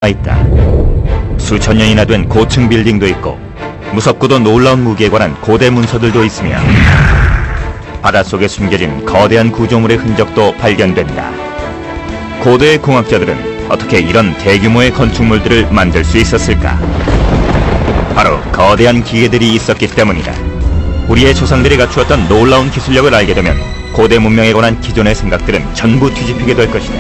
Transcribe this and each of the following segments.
있다. 수천 년이나 된 고층 빌딩도 있고 무섭고도 놀라운 무기에 관한 고대 문서들도 있으며 바닷속에 숨겨진 거대한 구조물의 흔적도 발견된다. 고대의 공학자들은 어떻게 이런 대규모의 건축물들을 만들 수 있었을까? 바로 거대한 기계들이 있었기 때문이다. 우리의 조상들이 갖추었던 놀라운 기술력을 알게 되면 고대 문명에 관한 기존의 생각들은 전부 뒤집히게 될 것이다.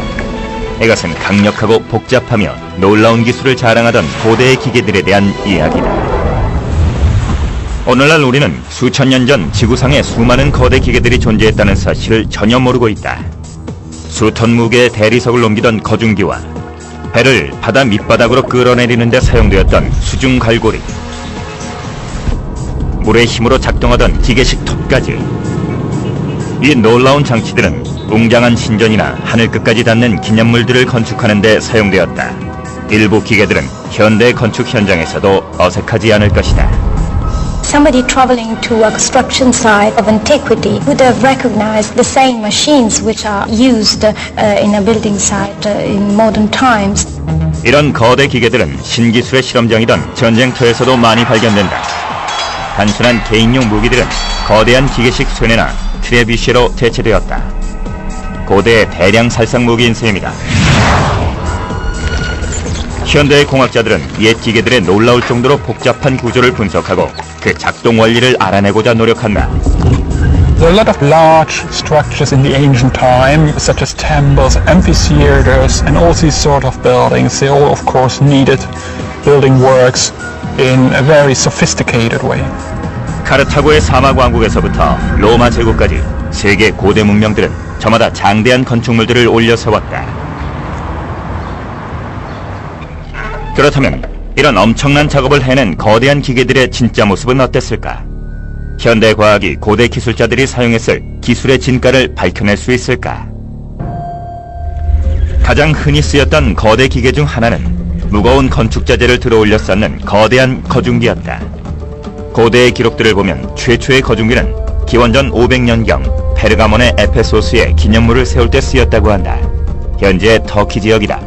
이것은 강력하고 복잡하며 놀라운 기술을 자랑하던 고대의 기계들에 대한 이야기다. 오늘날 우리는 수천 년 전 지구상에 수많은 거대 기계들이 존재했다는 사실을 전혀 모르고 있다. 수톤 무게의 대리석을 옮기던 거중기와 배를 바다 밑바닥으로 끌어내리는 데 사용되었던 수중 갈고리, 물의 힘으로 작동하던 기계식 톱까지, 이 놀라운 장치들은 웅장한 신전이나 하늘 끝까지 닿는 기념물들을 건축하는 데 사용되었다. 일부 기계들은 현대 건축 현장에서도 어색하지 않을 것이다. Somebody traveling to a construction site of antiquity would have recognized the same machines which are used in a building site in modern times. 이런 거대 기계들은 신기술의 실험장이던 전쟁터에서도 많이 발견된다. 단순한 개인용 무기들은 거대한 기계식 쇠뇌나 트레비쉐로 대체되었다. 고대의 대량 살상 무기인 셈이다. 현대의 공학자들은 옛 기계들의 놀라울 정도로 복잡한 구조를 분석하고 그 작동 원리를 알아내고자 노력한다. There are a lot of large structures in the ancient time, such as temples, amphitheaters, and all these sort of buildings. They all, of course, needed building works in a very sophisticated way. 카르타고의 사막 왕국에서부터 로마 제국까지 세계 고대 문명들은 저마다 장대한 건축물들을 올려 세웠다. 그렇다면 이런 엄청난 작업을 해낸 거대한 기계들의 진짜 모습은 어땠을까? 현대 과학이 고대 기술자들이 사용했을 기술의 진가를 밝혀낼 수 있을까? 가장 흔히 쓰였던 거대 기계 중 하나는 무거운 건축자재를 들어올려 쌓는 거대한 거중기였다. 고대의 기록들을 보면 최초의 거중기는 기원전 500년경 페르가몬의 에페소스에 기념물을 세울 때 쓰였다고 한다. 현재 터키 지역이다.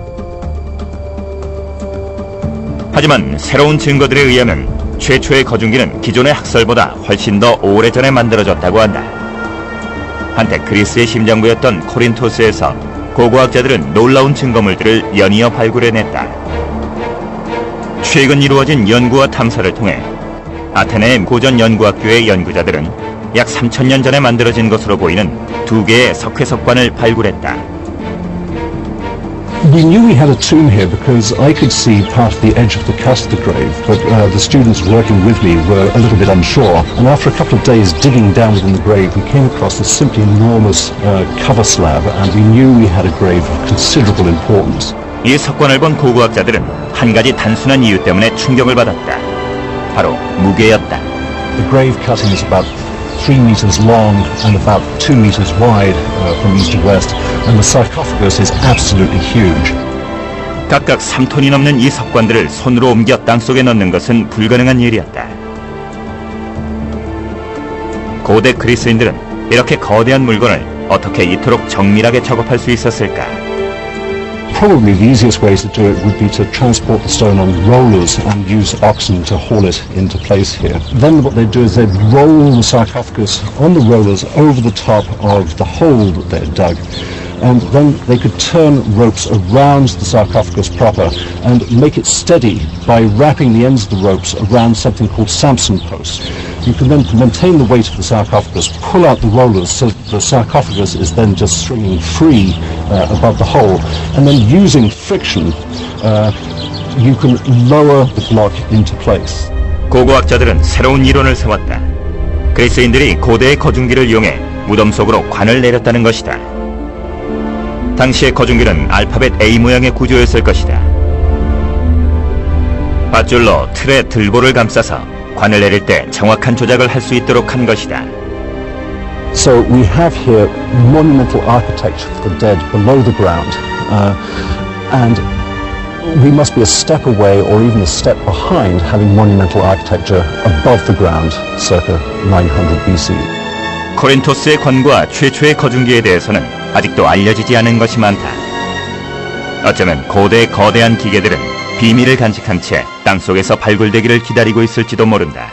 하지만 새로운 증거들에 의하면 최초의 거중기는 기존의 학설보다 훨씬 더 오래전에 만들어졌다고 한다. 한때 그리스의 심장부였던 코린토스에서 고고학자들은 놀라운 증거물들을 연이어 발굴해냈다. 최근 이루어진 연구와 탐사를 통해 아테네 고전 연구학교의 연구자들은 약 3000년 전에 만들어진 것으로 보이는 2개의 석회석관을 발굴했다. We knew we had a tomb here because I could see part of the edge of the cut of the grave, but the students working with me were a little bit unsure. And after a couple of days digging down within the grave, we came across this simply enormous cover slab, and we knew we had a grave of considerable importance. 이 석관을 본 고고학자들은 한 가지 단순한 이유 때문에 충격을 받았다. 바로 무게였다. The grave cutting is about 3 meters long and about 2 meters wide from east to west, and the sarcophagus is absolutely huge. 각각 3톤이 넘는 이 석관들을 손으로 옮겨 땅속에 넣는 것은 불가능한 일이었다. 고대 그리스인들은 이렇게 거대한 물건을 어떻게 이토록 정밀하게 작업할 수 있었을까? Probably the easiest way to do it would be to transport the stone on rollers and use oxen to haul it into place here. Then what they'd do is they'd roll the sarcophagus on the rollers over the top of the hole that they'd dug. And then they could turn ropes around the sarcophagus proper and make it steady by wrapping the ends of the ropes around something called Samson posts. You can then maintain the weight of the sarcophagus, pull out the rollers so the sarcophagus is then just swinging free above the hole, and then using friction you can lower the block into place. 고고학자들은 새로운 이론을 세웠다. 그리스인들이 고대의 거중기를 이용해 무덤 속으로 관을 내렸다는 것이다. 당시의 거중기는 알파벳 A 모양의 구조였을 것이다. 밧줄로 틀에 들보를 감싸서 관을 내릴 때 정확한 조작을 할 수 있도록 한 것이다. So we have here monumental architecture for the dead below the ground, and we must be a step away or even a step behind having monumental architecture above the ground circa 900 BC. 코린토스의 관과 최초의 거중기에 대해서는 아직도 알려지지 않은 것이 많다. 어쩌면 고대의 거대한 기계들은 비밀을 간직한 채 땅속에서 발굴되기를 기다리고 있을지도 모른다.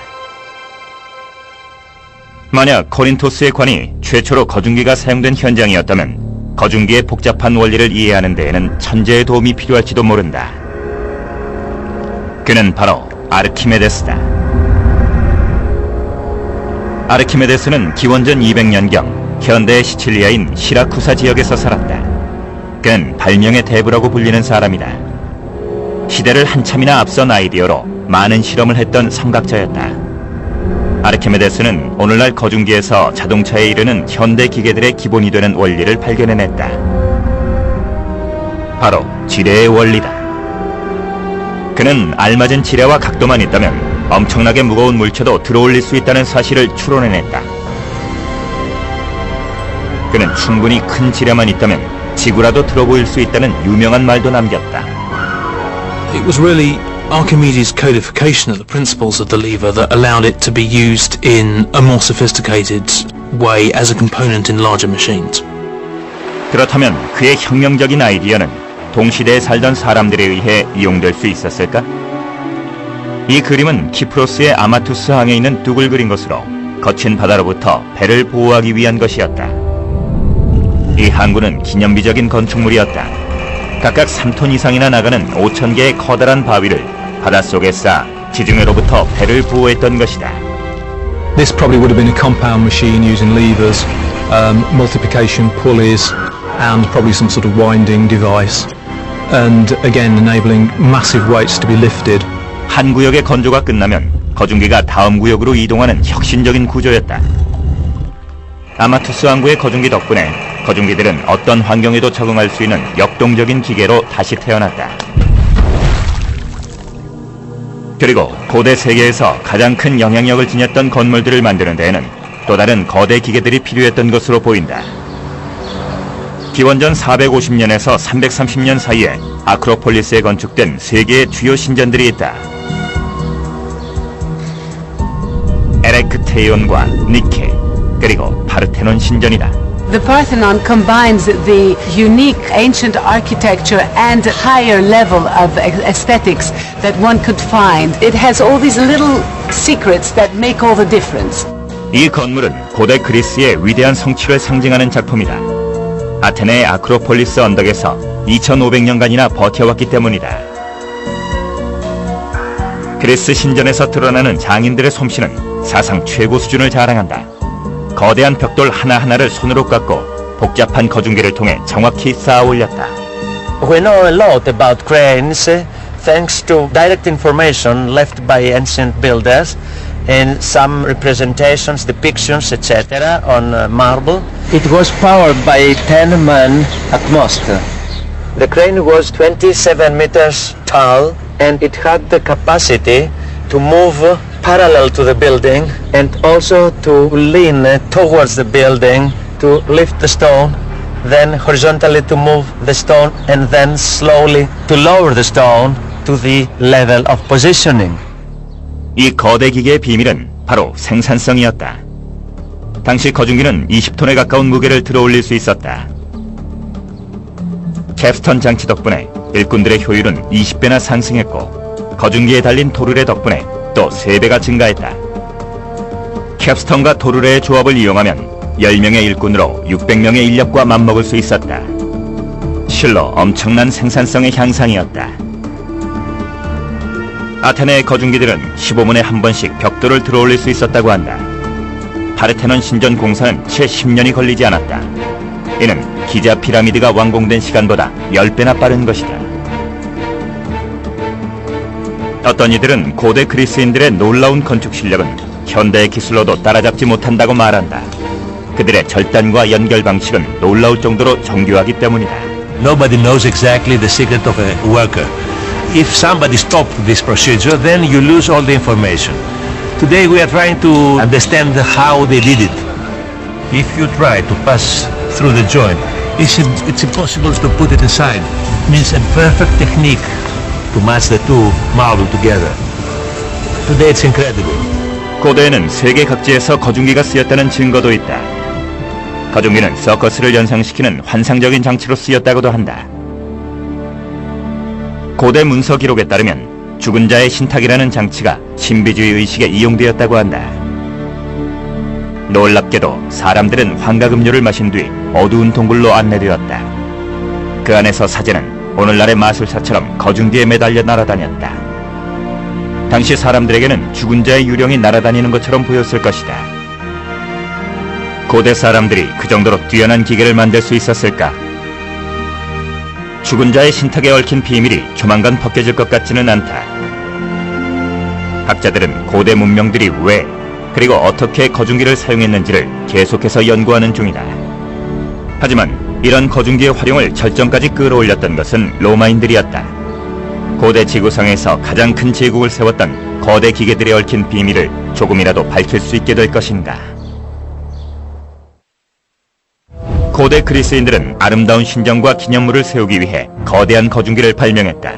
만약 코린토스의 관이 최초로 거중기가 사용된 현장이었다면 거중기의 복잡한 원리를 이해하는 데에는 천재의 도움이 필요할지도 모른다. 그는 바로 아르키메데스다. 아르키메데스는 기원전 200년경 현대의 시칠리아인 시라쿠사 지역에서 살았다. 그는 발명의 대부라고 불리는 사람이다. 시대를 한참이나 앞선 아이디어로 많은 실험을 했던 성각자였다. 아르키메데스는 오늘날 거중기에서 자동차에 이르는 현대 기계들의 기본이 되는 원리를 발견해냈다. 바로 지뢰의 원리다. 그는 알맞은 지뢰와 각도만 있다면 엄청나게 무거운 물체도 들어올릴 수 있다는 사실을 추론해냈다. 그는 충분히 큰 지뢰만 있다면 지구라도 들어보일 수 있다는 유명한 말도 남겼다. It was really Archimedes' codification of the principles of the lever that allowed it to be used in a more sophisticated way as a component in larger machines. 그렇다면 그의 혁명적인 아이디어는 동시대에 살던 사람들에 의해 이용될 수 있었을까? 이 그림은 키프로스의 아마투스 항에 있는 둑을 그린 것으로 거친 바다로부터 배를 보호하기 위한 것이었다. 이 항구는 기념비적인 건축물이었다. 각각 3톤 이상이나 나가는 5,000개의 커다란 바위를 바닷속에 쌓아 지중해로부터 배를 보호했던 것이다. This probably would have been a compound machine using levers, multiplication pulleys, and probably some sort of winding device, and again enabling massive weights to be lifted. 한 구역의 건조가 끝나면 거중기가 다음 구역으로 이동하는 혁신적인 구조였다. 아마투스 항구의 거중기 덕분에 거중기들은 어떤 환경에도 적응할 수 있는 역동적인 기계로 다시 태어났다. 그리고 고대 세계에서 가장 큰 영향력을 지녔던 건물들을 만드는 데에는 또 다른 거대 기계들이 필요했던 것으로 보인다. 기원전 450년에서 330년 사이에 아크로폴리스에 건축된 세 개의 주요 신전들이 있다. 에레크테이온과 니케, 그리고 파르테논 신전이다. The Parthenon combines the unique ancient architecture and higher level of aesthetics that one could find. It has all these little secrets that make all the difference. 이 건물은 고대 그리스의 위대한 성취를 상징하는 작품이다. 아테네의 아크로폴리스 언덕에서 2500년간이나 버텨왔기 때문이다. 그리스 신전에서 드러나는 장인들의 솜씨는 사상 최고 수준을 자랑한다. 거대한 벽돌 하나하나를 손으로 깎고 복잡한 거중기를 통해 정확히 쌓아 올렸다. We know a lot about cranes thanks to direct information left by ancient builders and some representations, depictions, etc. on marble. It was powered by 10 men at most. The crane was 27 meters tall and it had the capacity to move parallel to the building and also to lean towards the building to lift the stone, then horizontally to move the stone and then slowly to lower the stone to the level of positioning. 이 거대 기계의 비밀은 바로 생산성이었다. 당시 거중기는 20톤에 가까운 무게를 들어올릴 수 있었다. 캡스턴 장치 덕분에 일꾼들의 효율은 20배나 상승했고 거중기에 달린 도르래 덕분에 또 3배가 증가했다. 캡스턴과 도르래의 조합을 이용하면 10명의 일꾼으로 600명의 인력과 맞먹을 수 있었다. 실로 엄청난 생산성의 향상이었다. 아테네의 거중기들은 15분에 한 번씩 벽돌을 들어올릴 수 있었다고 한다. 파르테논 신전 공사는 채 10년이 걸리지 않았다. 이는 기자 피라미드가 완공된 시간보다 10배나 빠른 것이다. 어떤 이들은 고대 그리스인들의 놀라운 건축 실력은 현대의 기술로도 따라잡지 못한다고 말한다. 그들의 절단과 연결 방식은 놀라울 정도로 정교하기 때문이다. Nobody knows exactly the secret of a worker. If somebody stopped this procedure, then you lose all the information. Today we are trying to understand how they did it. If you try to pass through the joint, it's impossible to put it inside. It means a perfect technique to match the two marble together. Today it's incredible. 고대에는 세계 각지에서 거중기가 쓰였다는 증거도 있다. 거중기는 서커스를 연상시키는 환상적인 장치로 쓰였다고도 한다. 고대 문서 기록에 따르면 죽은 자의 신탁이라는 장치가 신비주의 의식에 이용되었다고 한다. 놀랍게도 사람들은 환각음료를 마신 뒤 어두운 동굴로 안내되었다. 그 안에서 사제는 오늘날의 마술사처럼 거중기에 매달려 날아다녔다. 당시 사람들에게는 죽은 자의 유령이 날아다니는 것처럼 보였을 것이다. 고대 사람들이 그 정도로 뛰어난 기계를 만들 수 있었을까? 죽은 자의 신탁에 얽힌 비밀이 조만간 벗겨질 것 같지는 않다. 학자들은 고대 문명들이 왜, 그리고 어떻게 거중기를 사용했는지를 계속해서 연구하는 중이다. 하지만 이런 거중기의 활용을 절정까지 끌어올렸던 것은 로마인들이었다. 고대 지구상에서 가장 큰 제국을 세웠던 거대 기계들에 얽힌 비밀을 조금이라도 밝힐 수 있게 될 것인가. 고대 그리스인들은 아름다운 신전과 기념물을 세우기 위해 거대한 거중기를 발명했다.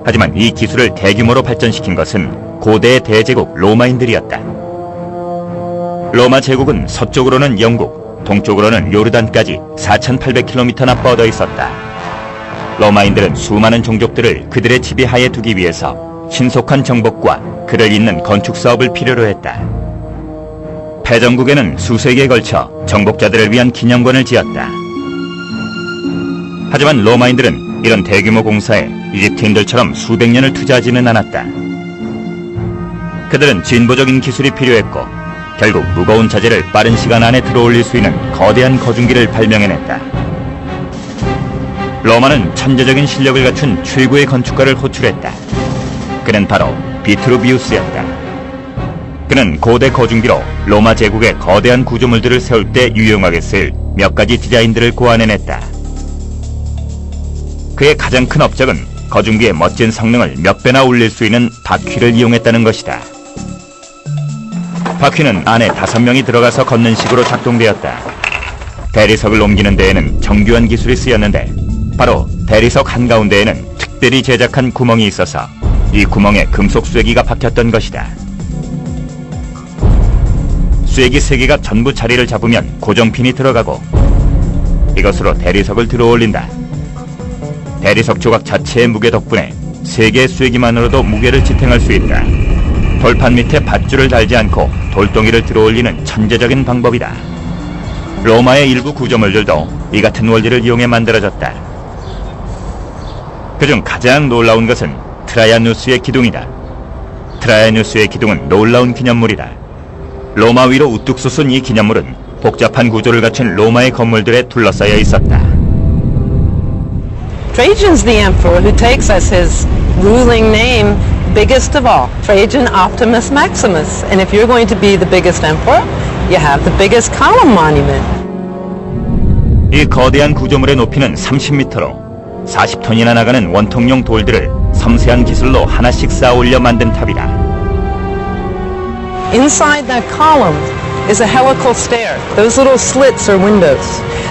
하지만 이 기술을 대규모로 발전시킨 것은 고대의 대제국 로마인들이었다. 로마 제국은 서쪽으로는 영국, 동쪽으로는 요르단까지 4,800km나 뻗어 있었다. 로마인들은 수많은 종족들을 그들의 지배하에 두기 위해서 신속한 정복과 그를 잇는 건축 사업을 필요로 했다. 패전국에는 수세기에 걸쳐 정복자들을 위한 기념관을 지었다. 하지만 로마인들은 이런 대규모 공사에 이집트인들처럼 수백 년을 투자하지는 않았다. 그들은 진보적인 기술이 필요했고 결국 무거운 자재를 빠른 시간 안에 들어올릴 수 있는 거대한 거중기를 발명해냈다. 로마는 천재적인 실력을 갖춘 최고의 건축가를 호출했다. 그는 바로 비트루비우스였다. 그는 고대 거중기로 로마 제국의 거대한 구조물들을 세울 때 유용하게 쓸 몇 가지 디자인들을 고안해냈다. 그의 가장 큰 업적은 거중기의 멋진 성능을 몇 배나 올릴 수 있는 바퀴를 이용했다는 것이다. 바퀴는 안에 5명이 들어가서 걷는 식으로 작동되었다. 대리석을 옮기는 데에는 정교한 기술이 쓰였는데 바로 대리석 한가운데에는 특별히 제작한 구멍이 있어서 이 구멍에 금속 쇠기가 박혔던 것이다. 쇠기 3개가 전부 자리를 잡으면 고정핀이 들어가고 이것으로 대리석을 들어올린다. 대리석 조각 자체의 무게 덕분에 3개의 쇠기만으로도 무게를 지탱할 수 있다. 돌판 밑에 밧줄을 달지 않고 돌덩이를 들어올리는 천재적인 방법이다. 로마의 일부 구조물들도 이 같은 원리를 이용해 만들어졌다. 그중 가장 놀라운 것은 트라이아누스의 기둥이다. 트라이아누스의 기둥은 놀라운 기념물이다. 로마 위로 우뚝 솟은 이 기념물은 복잡한 구조를 갖춘 로마의 건물들에 둘러싸여 있었다. Trajan's the emperor who takes as his ruling name biggest of all, Trajan Optimus Maximus. And if you're going to be the biggest emperor, you have the biggest column monument. 이 거대한 구조물의 높이는 30m로 40톤이나 나가는 원통용 돌들을 섬세한 기술로 하나씩 쌓아 올려 만든 탑이다. Inside that column is a helical stair. Those little slits are windows.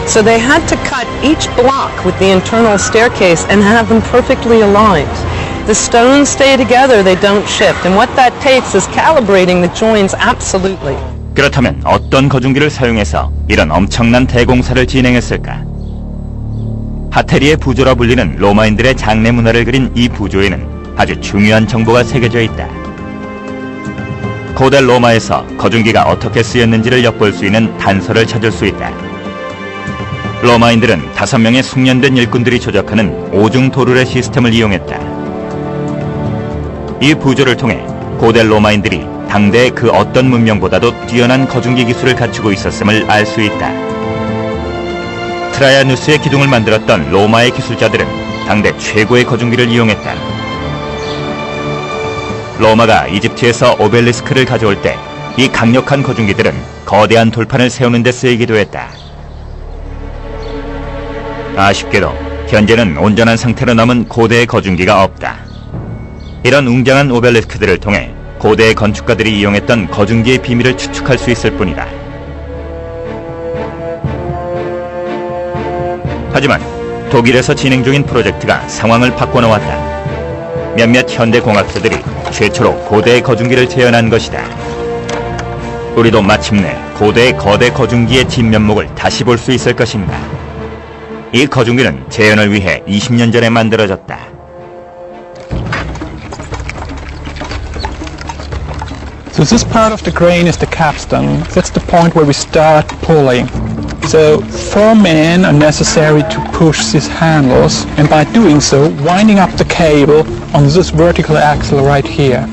So they had to cut each block with the internal staircase and have them perfectly aligned. The stones stay together, they don't shift. And what that takes is calibrating the joins absolutely. 그렇다면 어떤 거중기를 사용해서 이런 엄청난 대공사를 진행했을까? 하테리의 부조라 불리는 로마인들의 장례 문화를 그린 이 부조에는 아주 중요한 정보가 새겨져 있다. 고대 로마에서 거중기가 어떻게 쓰였는지를 엿볼 수 있는 단서를 찾을 수 있다. 로마인들은 5명의 숙련된 일꾼들이 조작하는 오중 도르래 시스템을 이용했다. 이 부조를 통해 고대 로마인들이 당대의 그 어떤 문명보다도 뛰어난 거중기 기술을 갖추고 있었음을 알 수 있다. 트라이아누스의 기둥을 만들었던 로마의 기술자들은 당대 최고의 거중기를 이용했다. 로마가 이집트에서 오벨리스크를 가져올 때 이 강력한 거중기들은 거대한 돌판을 세우는 데 쓰이기도 했다. 아쉽게도 현재는 온전한 상태로 남은 고대의 거중기가 없다. 이런 웅장한 오벨리스크들을 통해 고대의 건축가들이 이용했던 거중기의 비밀을 추측할 수 있을 뿐이다. 하지만 독일에서 진행 중인 프로젝트가 상황을 바꿔놓았다. 몇몇 현대 공학자들이 최초로 고대의 거중기를 재현한 것이다. 우리도 마침내 고대의 거대 거중기의 진면목을 다시 볼 수 있을 것인가. 이 거중기는 재현을 위해 20년 전에 만들어졌다. So this part of the crane is the capstan. That's the point where we start pulling. So 4 men are necessary to push these handles, and by doing so, winding up the cable on this vertical axle right here.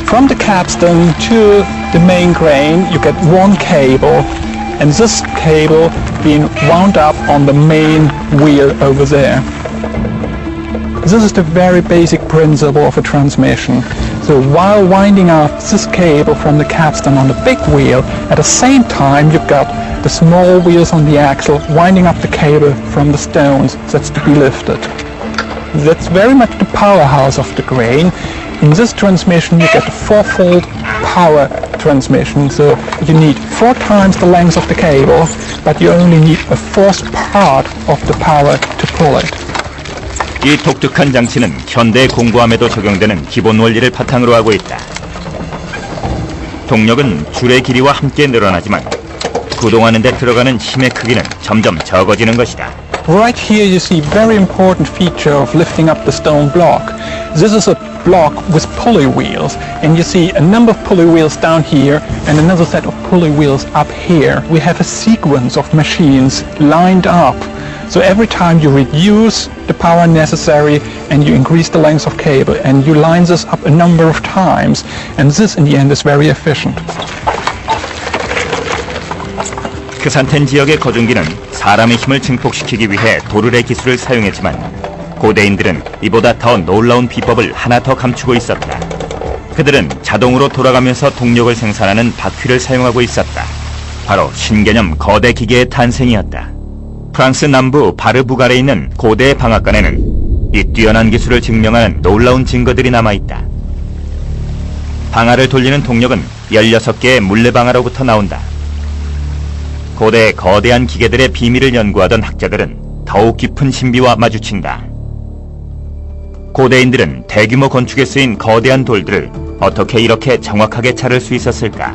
From the capstan to the main crane, you get 1 cable, and this cable being wound up on the main wheel over there. This is the very basic principle of a transmission. So while winding up this cable from the capstan on the big wheel, at the same time you've got the small wheels on the axle winding up the cable from the stones that's to be lifted. That's very much the powerhouse of the crane. In this transmission you get a 4-fold power transmission, so you need 4 times the length of the cable, but you only need a 1/4 part of the power to pull it. 이 독특한 장치는 현대 공구함에도 적용되는 기본 원리를 바탕으로 하고 있다. 동력은 줄의 길이와 함께 늘어나지만 구동하는 데 들어가는 힘의 크기는 점점 적어지는 것이다. Right here you see a very important feature of lifting up the stone block. This is a block with pulley wheels, and you see a number of pulley wheels down here and another set of pulley wheels up here. We have a sequence of machines lined up. So every time you reduce the power necessary and you increase the length of cable, and you line this up a number of times, and this in the end is very efficient. 크산텐 지역의 거중기는 사람의 힘을 증폭시키기 위해 도르래 기술을 사용했지만 고대인들은 이보다 더 놀라운 비법을 하나 더 감추고 있었다. 그들은 자동으로 돌아가면서 동력을 생산하는 바퀴를 사용하고 있었다. 바로 신개념 거대 기계의 탄생이었다. 프랑스 남부 바르부갈에 있는 고대 방앗간에는 이 뛰어난 기술을 증명하는 놀라운 증거들이 남아있다. 방아를 돌리는 동력은 16개의 물레방아로부터 나온다. 고대 거대한 기계들의 비밀을 연구하던 학자들은 더욱 깊은 신비와 마주친다. 고대인들은 대규모 건축에 쓰인 거대한 돌들을 어떻게 이렇게 정확하게 자를 수 있었을까?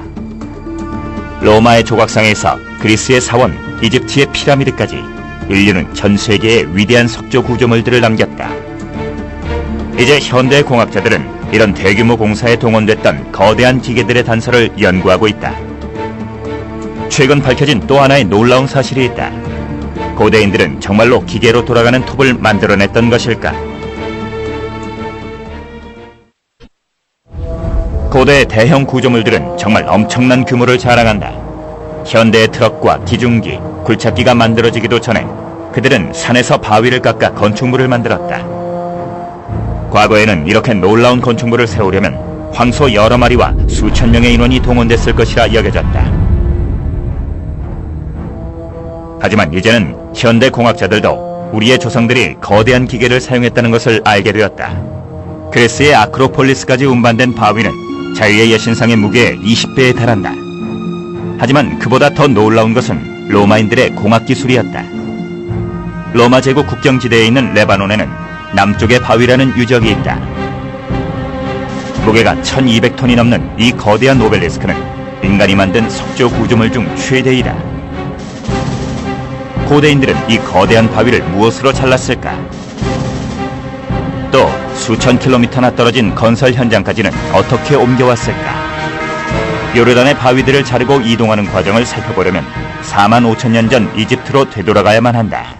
로마의 조각상에서 그리스의 사원, 이집트의 피라미드까지 인류는 전 세계에 위대한 석조 구조물들을 남겼다. 이제 현대 공학자들은 이런 대규모 공사에 동원됐던 거대한 기계들의 단서를 연구하고 있다. 최근 밝혀진 또 하나의 놀라운 사실이 있다. 고대인들은 정말로 기계로 돌아가는 톱을 만들어냈던 것일까? 고대 대형 구조물들은 정말 엄청난 규모를 자랑한다. 현대의 트럭과 기중기, 굴착기가 만들어지기도 전에 그들은 산에서 바위를 깎아 건축물을 만들었다. 과거에는 이렇게 놀라운 건축물을 세우려면 황소 여러 마리와 수천 명의 인원이 동원됐을 것이라 여겨졌다. 하지만 이제는 현대 공학자들도 우리의 조상들이 거대한 기계를 사용했다는 것을 알게 되었다. 그리스의 아크로폴리스까지 운반된 바위는 자유의 여신상의 무게의 20배에 달한다. 하지만 그보다 더 놀라운 것은 로마인들의 공학기술이었다. 로마 제국 국경지대에 있는 레바논에는 남쪽의 바위라는 유적이 있다. 무게가 1200톤이 넘는 이 거대한 오벨리스크는 인간이 만든 석조 구조물 중 최대이다. 고대인들은 이 거대한 바위를 무엇으로 잘랐을까? 또 수천 킬로미터나 떨어진 건설 현장까지는 어떻게 옮겨왔을까? 요르단의 바위들을 자르고 이동하는 과정을 살펴보려면 45,000년 전 이집트로 되돌아가야만 한다.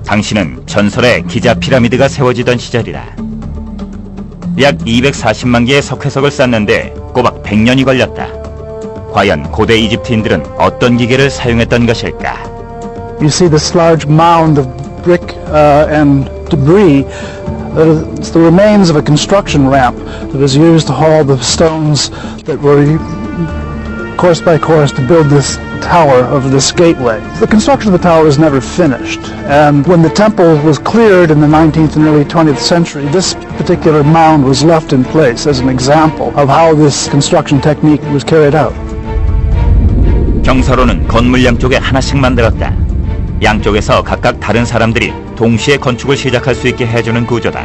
당시는 전설의 기자 피라미드가 세워지던 시절이다. 약 240만 개의 석회석을 쌓는데 꼬박 100년이 걸렸다. 과연 고대 이집트인들은 어떤 기계를 사용했던 것일까? You see this large mound of brick and debris. It's the remains of a construction ramp that was used to haul the stones that were course by course to build this tower of this gateway. The construction of the tower was never finished, and when the temple was cleared in the 19th and early 20th century, this particular mound was left in place as an example of how this construction technique was carried out. 경사로는 건물 양쪽에 하나씩 만들었다. 양쪽에서 각각 다른 사람들이 동시에 건축을 시작할 수 있게 해주는 구조다.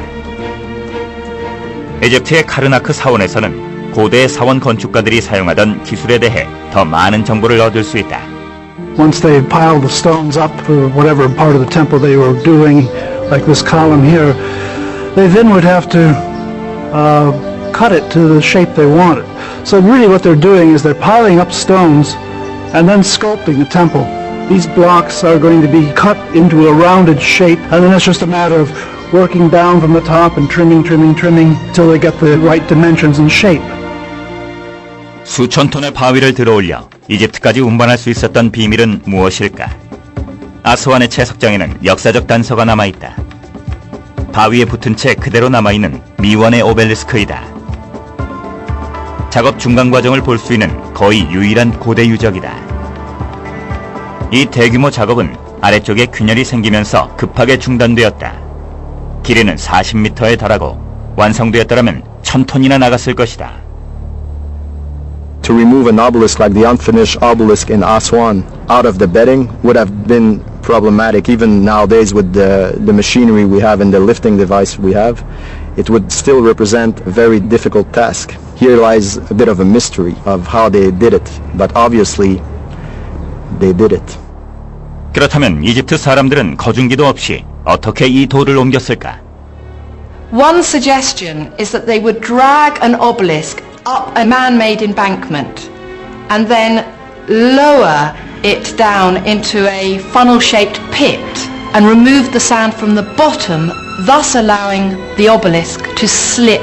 이집트의 카르나크 사원에서는 고대 사원 건축가들이 사용하던 기술에 대해 더 많은 정보를 얻을 수 있다. Once they piled the stones up for whatever part of the temple they were doing, like this column here, they then would have to cut it to the shape they want it. So really what they're doing is they're piling up stones and then sculpting the temple. These blocks are going to be cut into a rounded shape, and then it's just a matter of working down from the top and trimming till they get the right dimensions and shape. 수천 톤의 바위를 들어올려 이집트까지 운반할 수 있었던 비밀은 무엇일까? 아스완의 채석장에는 역사적 단서가 남아있다. 바위에 붙은 채 그대로 남아있는 미원의 오벨리스크이다. 작업 중간 과정을 볼 수 있는 거의 유일한 고대 유적이다. 이 대규모 작업은 아래쪽에 균열이 생기면서 급하게 중단되었다. 길이는 40m에 달하고 완성되었더라면 1000톤이나 나갔을 것이다. To remove an obelisk like the unfinished obelisk in Aswan out of the bedding would have been problematic. Even nowadays with the machinery we have and the lifting device we have, it would still represent a very difficult task. Here lies a bit of a mystery of how they did it, but obviously they did it. 그렇다면 이집트 사람들은 거중기도 없이 어떻게 이 돌을 옮겼을까? One suggestion is that they would drag an obelisk up a man-made embankment and then lower it down into a funnel-shaped pit and remove the sand from the bottom, thus allowing the obelisk to slip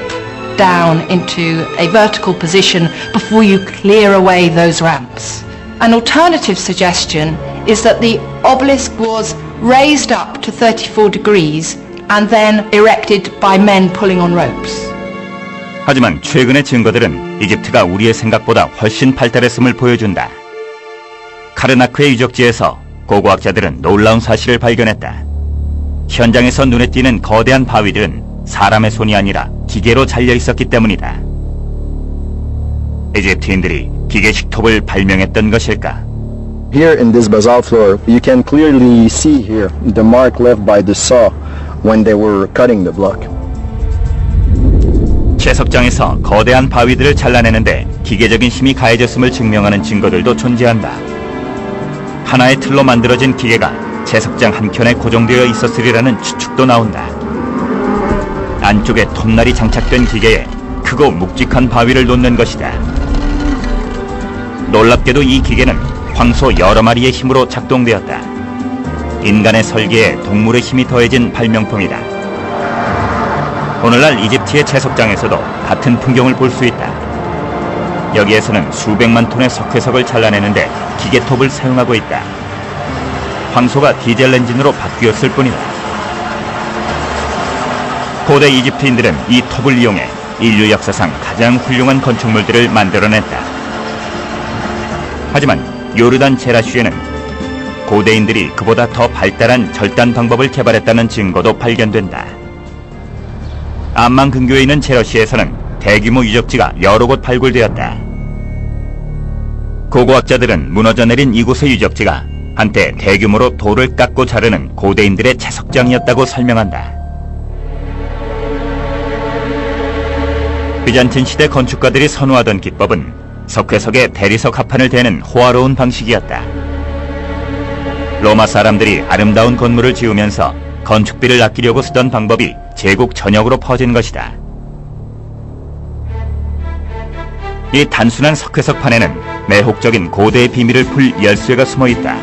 down into a vertical position before you clear away those ramps. An alternative suggestion is that the obelisk was raised up to 34 degrees and then erected by men pulling on ropes. 하지만 최근의 증거들은 이집트가 우리의 생각보다 훨씬 발달했음을 보여준다. 카르나크의 유적지에서 고고학자들은 놀라운 사실을 발견했다. 현장에서 눈에 띄는 거대한 바위들은 사람의 손이 아니라 기계로 잘려 있었기 때문이다. 이집트인들이 기계식 톱을 발명했던 것일까? Here in this basalt floor, you can clearly see here the mark left by the saw when they were cutting the block. 채석장에서 거대한 바위들을 잘라내는데 기계적인 힘이 가해졌음을 증명하는 증거들도 존재한다. 하나의 틀로 만들어진 기계가 채석장 한켠에 고정되어 있었으리라는 추측도 나온다. 안쪽에 톱날이 장착된 기계에 크고 묵직한 바위를 놓는 것이다. 놀랍게도 이 기계는 황소 여러 마리의 힘으로 작동되었다. 인간의 설계에 동물의 힘이 더해진 발명품이다. 오늘날 이집트의 채석장에서도 같은 풍경을 볼 수 있다. 여기에서는 수백만 톤의 석회석을 잘라내는데 기계톱을 사용하고 있다. 황소가 디젤 엔진으로 바뀌었을 뿐이다. 고대 이집트인들은 이 톱을 이용해 인류 역사상 가장 훌륭한 건축물들을 만들어냈다. 하지만 요르단 제라슈에는 고대인들이 그보다 더 발달한 절단 방법을 개발했다는 증거도 발견된다. 암만 근교에 있는 제러시에서는 대규모 유적지가 여러 곳 발굴되었다. 고고학자들은 무너져 내린 이곳의 유적지가 한때 대규모로 돌을 깎고 자르는 고대인들의 채석장이었다고 설명한다. 비잔틴 시대 건축가들이 선호하던 기법은 석회석에 대리석 합판을 대는 호화로운 방식이었다. 로마 사람들이 아름다운 건물을 지으면서 건축비를 아끼려고 쓰던 방법이 제국 전역으로 퍼진 것이다. 이 단순한 석회석판에는 매혹적인 고대의 비밀을 풀 열쇠가 숨어있다.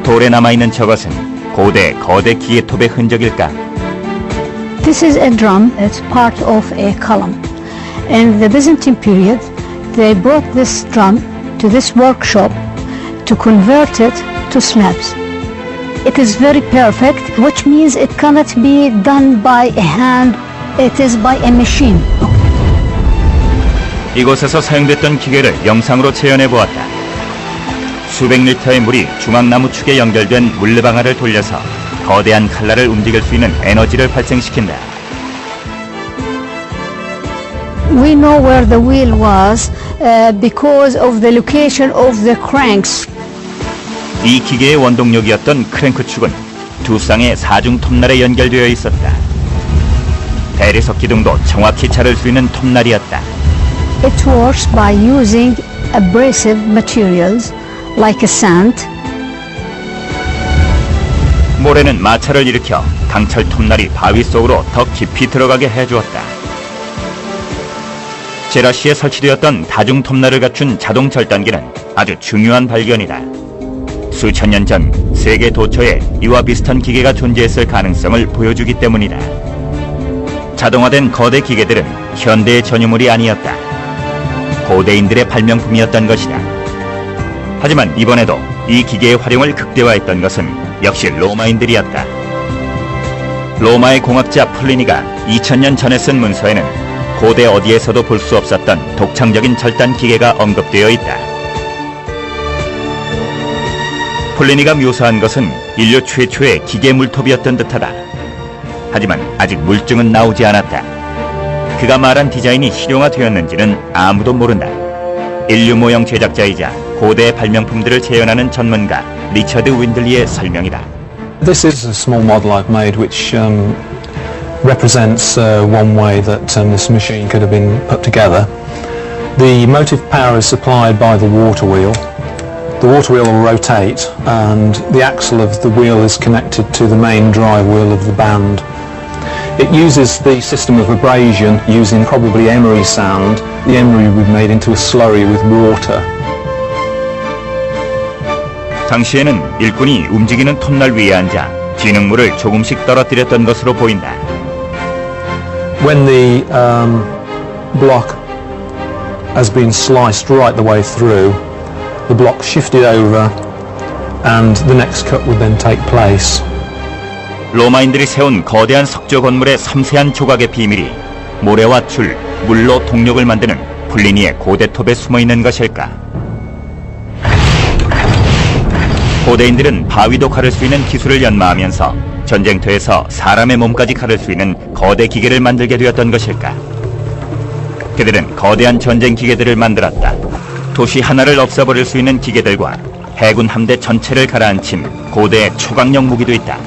돌에 남아있는 저것은 거대 기계톱의 흔적일까? This is a drum. It's part of a column. In the Byzantine period, they brought this drum to this workshop to convert it to slabs. It is very perfect, which means it cannot be done by a hand, it is by a machine. 이곳에서 사용됐던 기계를 영상으로 재현해 보았다. 수백 리터의 물이 중앙나무 축에 연결된 물레방아를 돌려서 거대한 칼날을 움직일 수 있는 에너지를 발생시킨다. We know where the wheel was because of the location of the cranks. 이 기계의 원동력이었던 크랭크 축은 두 쌍의 사중 톱날에 연결되어 있었다. 대리석 기둥도 정확히 자를 수 있는 톱날이었다. It works by using abrasive materials like sand. 모래는 마찰을 일으켜 강철 톱날이 바위 속으로 더 깊이 들어가게 해주었다. 제라시에 설치되었던 다중 톱날을 갖춘 자동 절단기는 아주 중요한 발견이다. 수천 년 전 세계 도처에 이와 비슷한 기계가 존재했을 가능성을 보여주기 때문이다. 자동화된 거대 기계들은 현대의 전유물이 아니었다. 고대인들의 발명품이었던 것이다. 하지만 이번에도 이 기계의 활용을 극대화했던 것은 역시 로마인들이었다. 로마의 공학자 플리니가 2000년 전에 쓴 문서에는 고대 어디에서도 볼 수 없었던 독창적인 절단 기계가 언급되어 있다. 플리니가 묘사한 것은 인류 최초의 기계 물톱이었던 듯하다. 하지만 아직 물증은 나오지 않았다. 그가 말한 디자인이 실용화되었는지는 아무도 모른다. 인류 모형 제작자이자 고대 발명품들을 재현하는 전문가 리처드 윈들리의 설명이다. This is a small model I've made which represents one way that this machine could have been put together. The motive power is supplied by the water wheel. The water wheel will rotate and the axle of the wheel is connected to the main drive wheel of the band. It uses the system of abrasion using probably emery sand. The emery will be made into a slurry with water. 당시에는 일꾼이 움직이는 톱날 위에 앉아 진흙물을 조금씩 떨어뜨렸던 것으로 보인다. When the block has been sliced right the way through, the block shifted over and the next cut would then take place. 로마인들이 세운 거대한 석조 건물의 섬세한 조각의 비밀이 모래와 줄, 물로 동력을 만드는 플리니의 고대톱에 숨어있는 것일까? 고대인들은 바위도 가를 수 있는 기술을 연마하면서 전쟁터에서 사람의 몸까지 가를 수 있는 거대 기계를 만들게 되었던 것일까? 그들은 거대한 전쟁 기계들을 만들었다. 도시 하나를 없애버릴 수 있는 기계들과 해군 함대 전체를 가라앉힌 고대의 초강력 무기도 있다.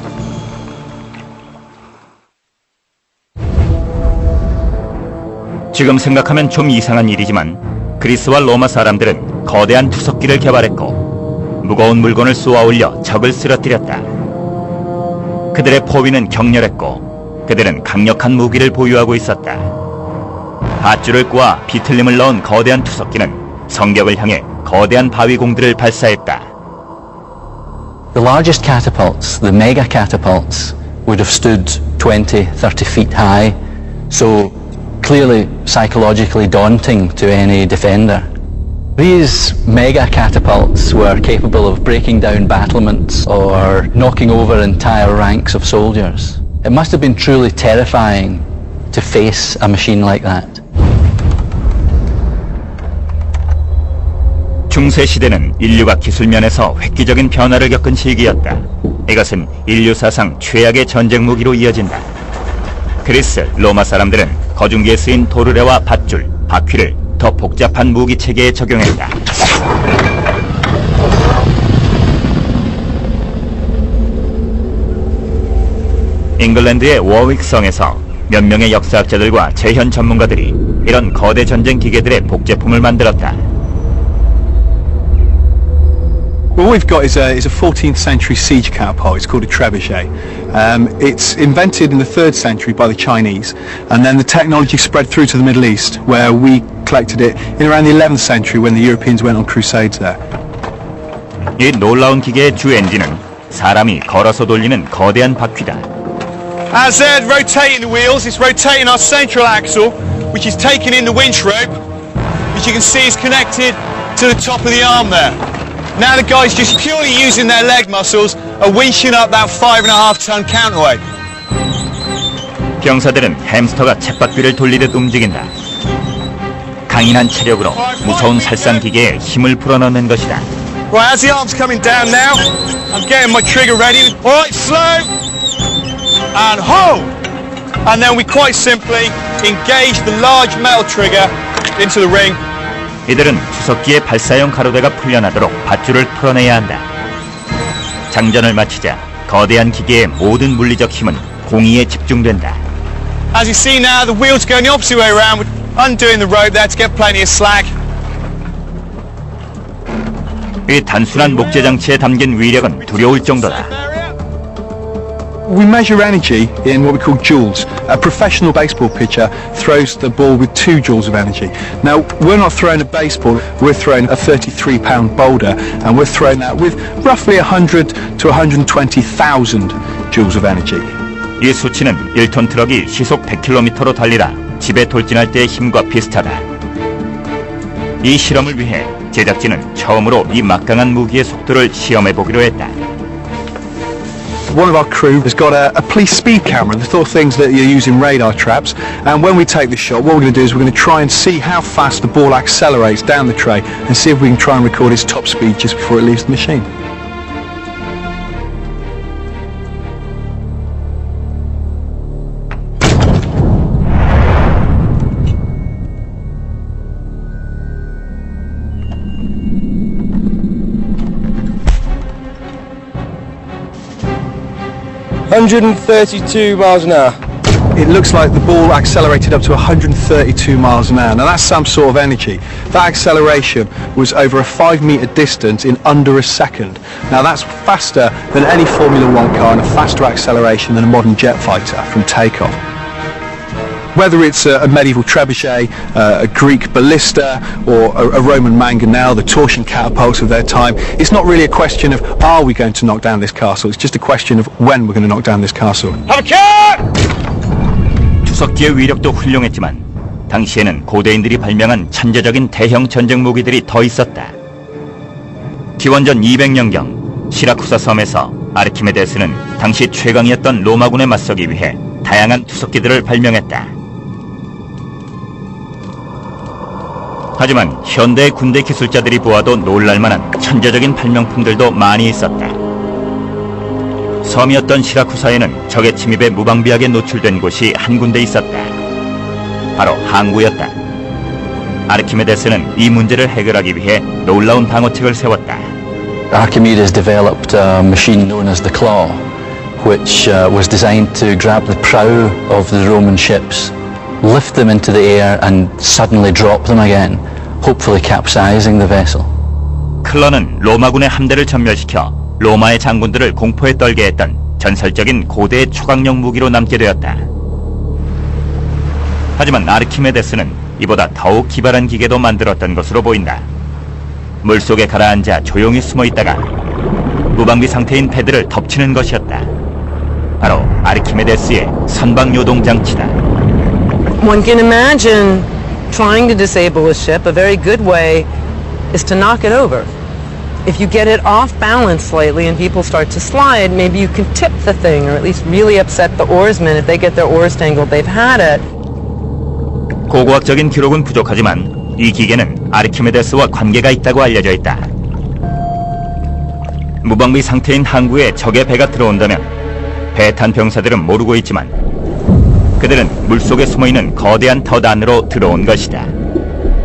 지금 생각하면 좀 이상한 일이지만 그리스와 로마 사람들은 거대한 투석기를 개발했고 무거운 물건을 쏘아 올려 적을 쓰러뜨렸다. 그들의 포위는 격렬했고 그들은 강력한 무기를 보유하고 있었다. 밧줄을 꼬아 비틀림을 넣은 거대한 투석기는 성벽을 향해 거대한 바위공들을 발사했다. The largest catapults, the mega catapults, would have stood 20, 30 feet high, so clearly psychologically daunting to any defender. These mega catapults were capable of breaking down battlements or knocking over entire ranks of soldiers. It must have been truly terrifying to face a machine like that. 중세 시대는 인류가 기술면에서 획기적인 변화를 겪은 시기였다. 이것은 인류 사상 최악의 전쟁 무기로 이어진다. 그리스, 로마 사람들은 거중기에 쓰인 도르래와 밧줄, 바퀴를 더 복잡한 무기 체계에 적용했다. 잉글랜드의 워윅성에서 몇 명의 역사학자들과 재현 전문가들이 이런 거대 전쟁 기계들의 복제품을 만들었다. Well, what we've got is a 14th century siege catapult. It's called a trebuchet. It's invented in the 3rd century by the Chinese, and then the technology spread through to the Middle East, where we collected it in around the 11th century when the Europeans went on crusades there. 이 놀라운 기계의 주 엔진은 사람이 걸어서 돌리는 거대한 바퀴다. As they're rotating the wheels, it's rotating our central axle, which is taking in the winch rope, which you can see is connected to the top of the arm there. Now the guys just purely using their leg muscles are winching up that 5.5-ton counterweight. 병사들은 햄스터가 쳇바퀴를 돌리듯 움직인다. 강인한 체력으로 무서운 살상 기계에 힘을 불어넣는 것이다. Right, as the arm's coming down now, I'm getting my trigger ready. Alright, slow and hold. And then we quite simply engage the large metal trigger into the ring. 이들은 투석기의 발사용 가로대가 풀려나도록 밧줄을 풀어내야 한다. 장전을 마치자 거대한 기계의 모든 물리적 힘은 공이에 집중된다. As you see now, the wheels going the opposite way around. We're undoing the rope there to get plenty of slack. 이 단순한 목재 장치에 담긴 위력은 두려울 정도다. We measure energy in what we call joules. A professional baseball pitcher throws the ball with 2 joules of energy. Now, we're not throwing a baseball, we're throwing a 33-pound boulder, and we're throwing that with roughly 100 to 120,000 joules of energy. 이 수치는 1톤 트럭이 시속 100km로 달리다 집에 돌진할 때의 힘과 비슷하다. 이 실험을 위해 제작진은 처음으로 이 막강한 무기의 속도를 시험해보기로 했다. One of our crew has got a police speed camera, the sort of things that you use in radar traps, and when we take the shot, what we're going to do is we're going to try and see how fast the ball accelerates down the tray and see if we can try and record its top speed just before it leaves the machine. $132 miles an hour. It looks like the ball accelerated up to 132 miles an hour. Now that's some sort of energy. That acceleration was over a 5-metre distance in under a second. Now that's faster than any Formula 1 car and a faster acceleration than a modern jet fighter from takeoff. Whether it's a medieval trebuchet, a Greek ballista, or a Roman mangonel, the torsion catapults of their time, it's not really a question of are we going to knock down this castle, it's just a question of when we're going to knock down this castle. 투석기의 위력도 훌륭했지만 당시에는 고대인들이 발명한 천재적인 대형 전쟁 무기들이 더 있었다. 기원전 200년경 시라쿠사 섬에서 아르키메데스는 당시 최강이었던 로마군에 맞서기 위해 다양한 투석기들을 발명했다. 하지만 현대의 군대 기술자들이 보아도 놀랄만한 천재적인 발명품들도 많이 있었다. 섬이었던 시라쿠사에는 적의 침입에 무방비하게 노출된 곳이 한 군데 있었다. 바로 항구였다. 아르키메데스는 이 문제를 해결하기 위해 놀라운 방어책을 세웠다. Archimedes developed a machine known as the claw, which was designed to grab the prow of the Roman ships, lift them into the air and suddenly drop them again, hopefully capsizing the vessel. 클러는 로마군의 함대를 전멸시켜 로마의 장군들을 공포에 떨게 했던 전설적인 고대의 초강력 무기로 남게 되었다. 하지만 아르키메데스는 이보다 더욱 기발한 기계도 만들었던 것으로 보인다. 물속에 가라앉아 조용히 숨어있다가 무방비 상태인 패드를 덮치는 것이었다. 바로 아르키메데스의 선박요동 장치다. One can imagine trying to disable a ship. A very good way is to knock it over. If you get it off balance slightly and people start to slide, maybe you can tip the thing or at least really upset the oarsmen. If they get their oars tangled, they've had it. 고고학적인 기록은 부족하지만 이 기계는 아르키메데스와 관계가 있다고 알려져 있다. 무방비 상태인 항구에 적의 배가 들어온다면 배 탄 병사들은 모르고 있지만 그들은 물속에 숨어있는 거대한 덫 안으로 들어온 것이다.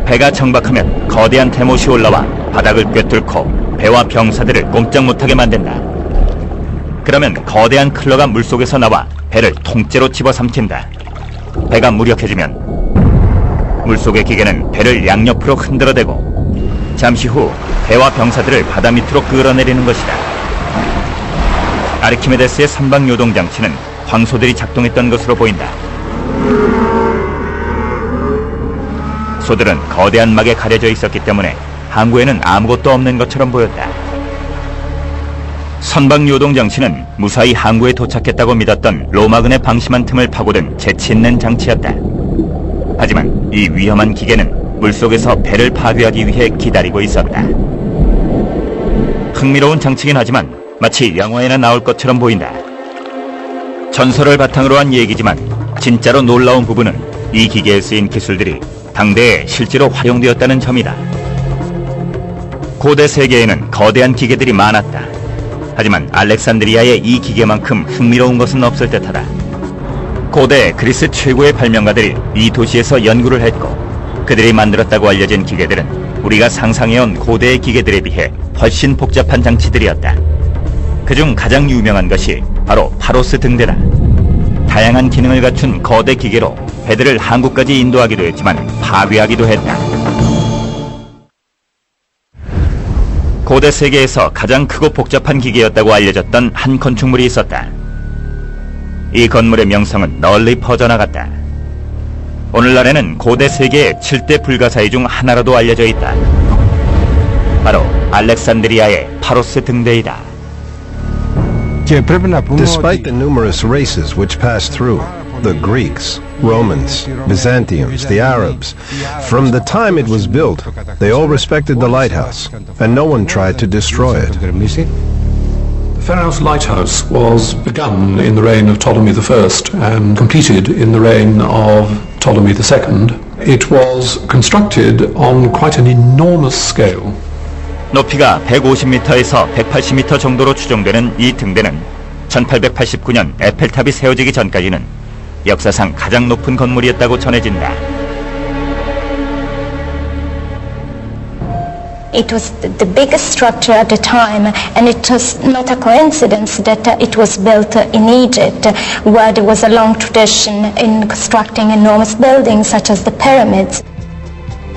배가 정박하면 거대한 대못이 올라와 바닥을 꿰뚫고 배와 병사들을 꼼짝 못하게 만든다. 그러면 거대한 클러가 물속에서 나와 배를 통째로 집어삼킨다. 배가 무력해지면 물속의 기계는 배를 양옆으로 흔들어대고 잠시 후 배와 병사들을 바다 밑으로 끌어내리는 것이다. 아르키메데스의 선박요동 장치는 황소들이 작동했던 것으로 보인다. 소들은 거대한 막에 가려져 있었기 때문에 항구에는 아무것도 없는 것처럼 보였다. 선박요동 장치는 무사히 항구에 도착했다고 믿었던 로마군의 방심한 틈을 파고든 재치 있는 장치였다. 하지만 이 위험한 기계는 물속에서 배를 파괴하기 위해 기다리고 있었다. 흥미로운 장치긴 하지만 마치 영화에나 나올 것처럼 보인다. 전설을 바탕으로 한 얘기지만 진짜로 놀라운 부분은 이 기계에 쓰인 기술들이 당대에 실제로 활용되었다는 점이다. 고대 세계에는 거대한 기계들이 많았다. 하지만 알렉산드리아의 이 기계만큼 흥미로운 것은 없을 듯하다. 고대 그리스 최고의 발명가들이 이 도시에서 연구를 했고 그들이 만들었다고 알려진 기계들은 우리가 상상해온 고대의 기계들에 비해 훨씬 복잡한 장치들이었다. 그중 가장 유명한 것이 바로 파로스 등대다. 다양한 기능을 갖춘 거대 기계로 배들을 항구까지 인도하기도 했지만 파괴하기도 했다. 고대 세계에서 가장 크고 복잡한 기계였다고 알려졌던 한 건축물이 있었다. 이 건물의 명성은 널리 퍼져나갔다. 오늘날에는 고대 세계의 7대 불가사의 중 하나로도 알려져 있다. 바로 알렉산드리아의 파로스 등대이다. Despite the numerous races which passed through, the Greeks, Romans, Byzantiums, the Arabs, from the time it was built, they all respected the lighthouse, and no one tried to destroy it. The Pharos Lighthouse was begun in the reign of Ptolemy I and completed in the reign of Ptolemy II. It was constructed on quite an enormous scale. 높이가 150m에서 180m 정도로 추정되는 이 등대는 1889년 에펠탑이 세워지기 전까지는 역사상 가장 높은 건물이었다고 전해진다. It was the biggest structure at the time, and it was not a coincidence that it was built in Egypt, where there was a long tradition in constructing enormous buildings such as the pyramids.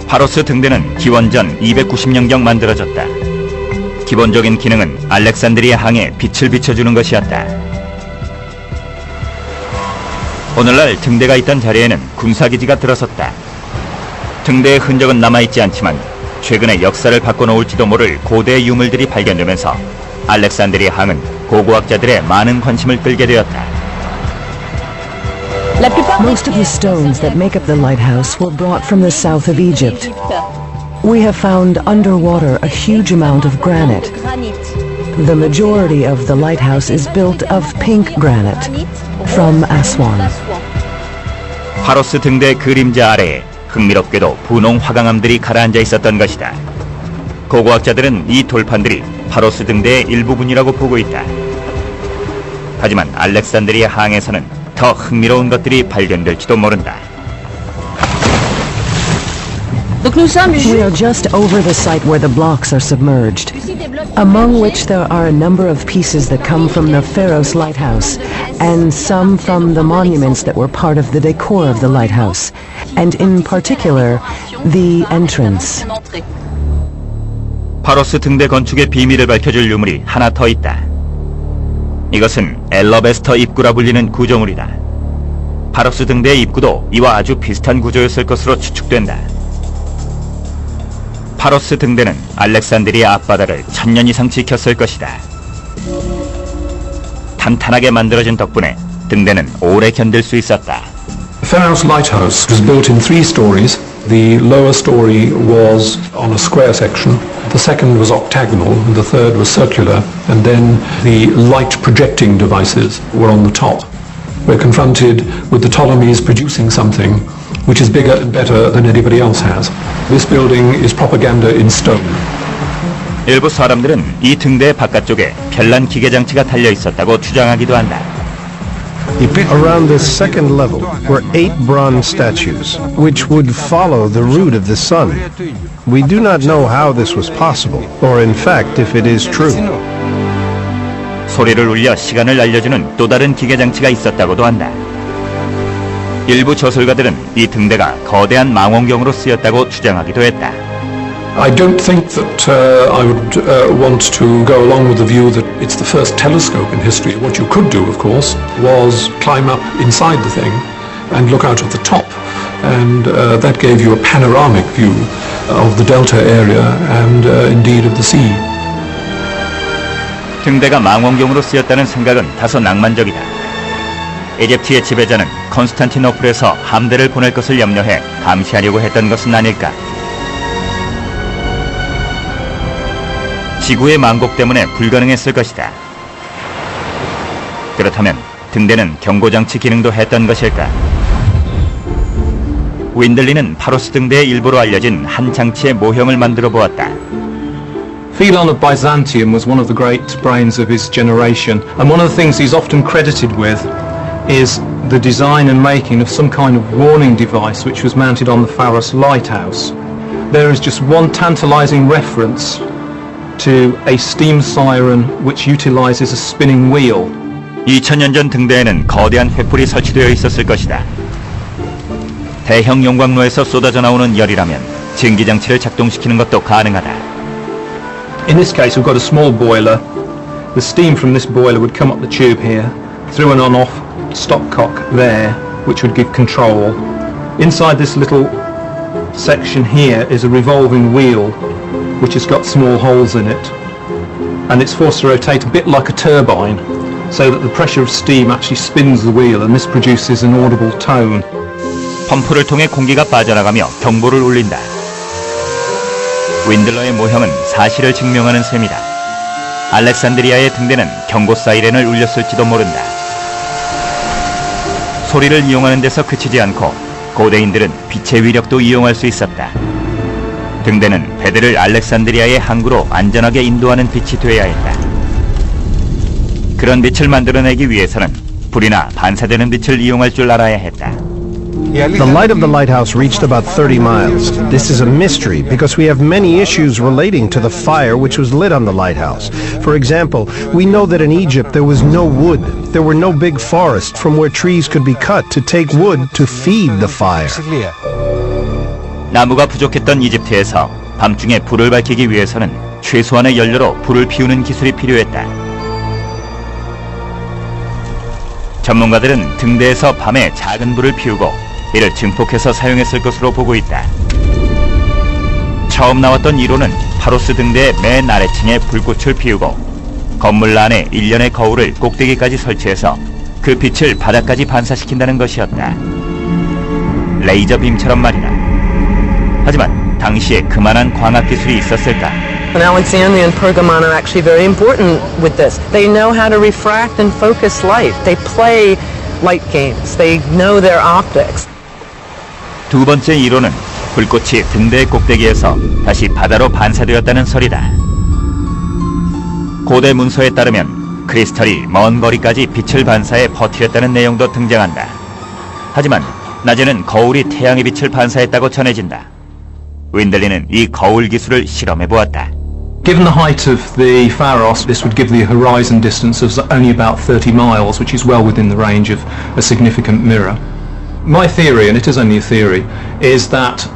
파로스 등대는 기원전 290년경 만들어졌다. 기본적인 기능은 알렉산드리아 항에 빛을 비춰주는 것이었다. 오늘날 등대가 있던 자리에는 군사기지가 들어섰다. 등대의 흔적은 남아있지 않지만 최근에 역사를 바꿔놓을지도 모를 고대 유물들이 발견되면서 알렉산드리아 항은 고고학자들의 많은 관심을 끌게 되었다. Most of the stones that make up the lighthouse were brought from the south of Egypt. We have found underwater a huge amount of granite. The majority of the lighthouse is built of pink granite from Aswan. 파로스 등대 그림자 아래에 흥미롭게도 분홍 화강암들이 가라앉아 있었던 것이다. 고고학자들은 이 돌판들이 파로스 등대의 일부분이라고 보고 있다. 하지만 알렉산드리아 항에서는 더 흥미로운 것들이 발견될지도 모른다. We are just over the site where the blocks are submerged, among which there are a number of pieces that come from the Pharos lighthouse, and some from the monuments that were part of the decor of the lighthouse, and in particular, the entrance. 파로스 등대 건축의 비밀을 밝혀줄 유물이 하나 더 있다. 이것은 엘러베스터 입구라 불리는 구조물이다. 파로스 등대의 입구도 이와 아주 비슷한 구조였을 것으로 추측된다. 파로스 등대는 알렉산드리아 앞바다를 1000년 이상 지켰을 것이다. 탄탄하게 만들어진 덕분에 등대는 오래 견딜 수 있었다. Pharos Lighthouse was built in 3 stories. The lower story was on a square section, the second was octagonal, and the third was circular, and then the light projecting devices were on the top. We're confronted with the Ptolemies producing something which is bigger and better than anybody else has. This building is propaganda in stone. 일부 사람들은 이 등대 바깥쪽에 별난 기계 장치가 달려 있었다고 주장하기도 한다. Around this second level were 8 bronze statues, which would follow the route of the sun. We do not know how this was possible, or in fact if it is true. 소리를 울려 시간을 알려주는 또 다른 기계 장치가 있었다고도 한다. 일부 저술가들은 이 등대가 거대한 망원경으로 쓰였다고 주장하기도 했다. I don't think that I would want to go along with the view that it's the first telescope in history. What you could do, of course, was climb up inside the thing and look out at the top, and that gave you a panoramic view of the delta area and indeed of the sea. 등대가 망원경으로 쓰였다는 생각은 다소 낭만적이다. 이집트의 지배자는 콘스탄티노플에서 함대를 보낼 것을 염려해 감시하려고 했던 것은 아닐까. 지구의 망곡 때문에 불가능했을 것이다. 그렇다면 등대는 경고장치 기능도 했던 것일까? 윈들리는 파로스 등대의 일부로 알려진 한 장치의 모형을 만들어 보았다. Philon of Byzantium was one of the great brains of his generation, and one of the things he's often credited with is the design and making of some kind of warning device which was mounted on the Pharos lighthouse. There is just one tantalizing reference to a steam siren which utilizes a spinning wheel. 2000년 전 등대에는 거대한 횃불이 설치되어 있었을 것이다. 대형 용광로에서 쏟아져 나오는 열이라면 증기장치를 작동시키는 것도 가능하다. In this case we've got a small boiler. The steam from this boiler would come up the tube here, through an on-off, stopcock there, which would give control. Inside this little section here is a revolving wheel, which has got small holes in it, and it's forced to rotate a bit like a turbine, so that the pressure of steam actually spins the wheel, and this produces an audible tone. 펌프를 통해 공기가 빠져나가며 경보를 울린다. 윈들러의 모형은 사실을 증명하는 셈이다. 알렉산드리아의 등대는 경고 사이렌을 울렸을지도 모른다. 소리를 이용하는 데서 그치지 않고 고대인들은 빛의 위력도 이용할 수 있었다. 등대는 배들을 알렉산드리아의 항구로 안전하게 인도하는 빛이 되어야 했다. 그런 빛을 만들어내기 위해서는 불이나 반사되는 빛을 이용할 줄 알아야 했다. The light of the lighthouse reached about 30 miles. This is a mystery because we have many issues relating to the fire which was lit on the lighthouse. For example, we know that in Egypt there was no wood. There were no big forests from where trees could be cut to take wood to feed the fire. 나무가 부족했던 이집트에서 밤중에 불을 밝히기 위해서는 최소한의 연료로 불을 피우는 기술이 필요했다. 전문가들은 등대에서 밤에 작은 불을 피우고 이를 증폭해서 사용했을 것으로 보고 있다. 처음 나왔던 이론은 파로스 등대의 맨 아래층에 불꽃을 피우고 건물 안에 일련의 거울을 꼭대기까지 설치해서 그 빛을 바닥까지 반사시킨다는 것이었다. 레이저 빔처럼 말이다. 하지만 당시에 그만한 광학 기술이 있었을까? And Alexandria and Pergamon are actually very important with this. They know how to refract and focus light. They play light games. They know their optics. 두 번째 이론은 불꽃이 등대 꼭대기에서 다시 바다로 반사되었다는 설이다. 고대 문서에 따르면 크리스탈이 먼 거리까지 빛을 반사해 퍼뜨렸다는 내용도 등장한다. 하지만 낮에는 거울이 태양의 빛을 반사했다고 전해진다. 윈들리는 이 거울 기술을 실험해 보았다. Given the height of the Pharos, this would give the horizon distance of only about 30 miles, which is well within the range of a significant mirror. My theory, and it is only a theory, is that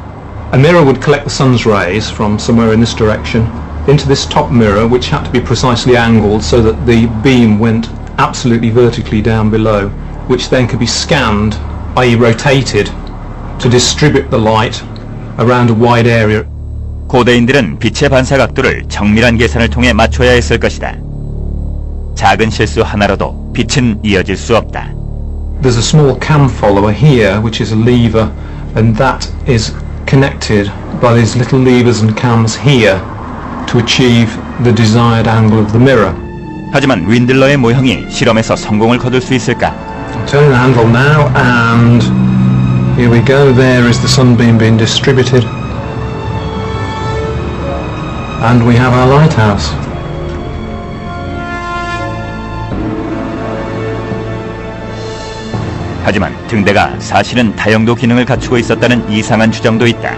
a mirror would collect the sun's rays from somewhere in this direction into this top mirror, which had to be precisely angled so that the beam went absolutely vertically down below, which then could be scanned, i.e. rotated, to distribute the light around a wide area. 고대인들은 빛의 반사 각도를 정밀한 계산을 통해 맞춰야 했을 것이다. 작은 실수 하나로도 빛은 이어질 수 없다. There's a small cam follower here, which is a lever, and that is connected by these little levers and cams here to achieve the desired angle of the mirror. 하지만 윈들러의 모형이 실험에서 성공을 거둘 수 있을까? Turn the handle now, and here we go. There is the sunbeam being distributed. And we have our lighthouse. 하지만 등대가 사실은 다용도 기능을 갖추고 있었다는 이상한 주장도 있다.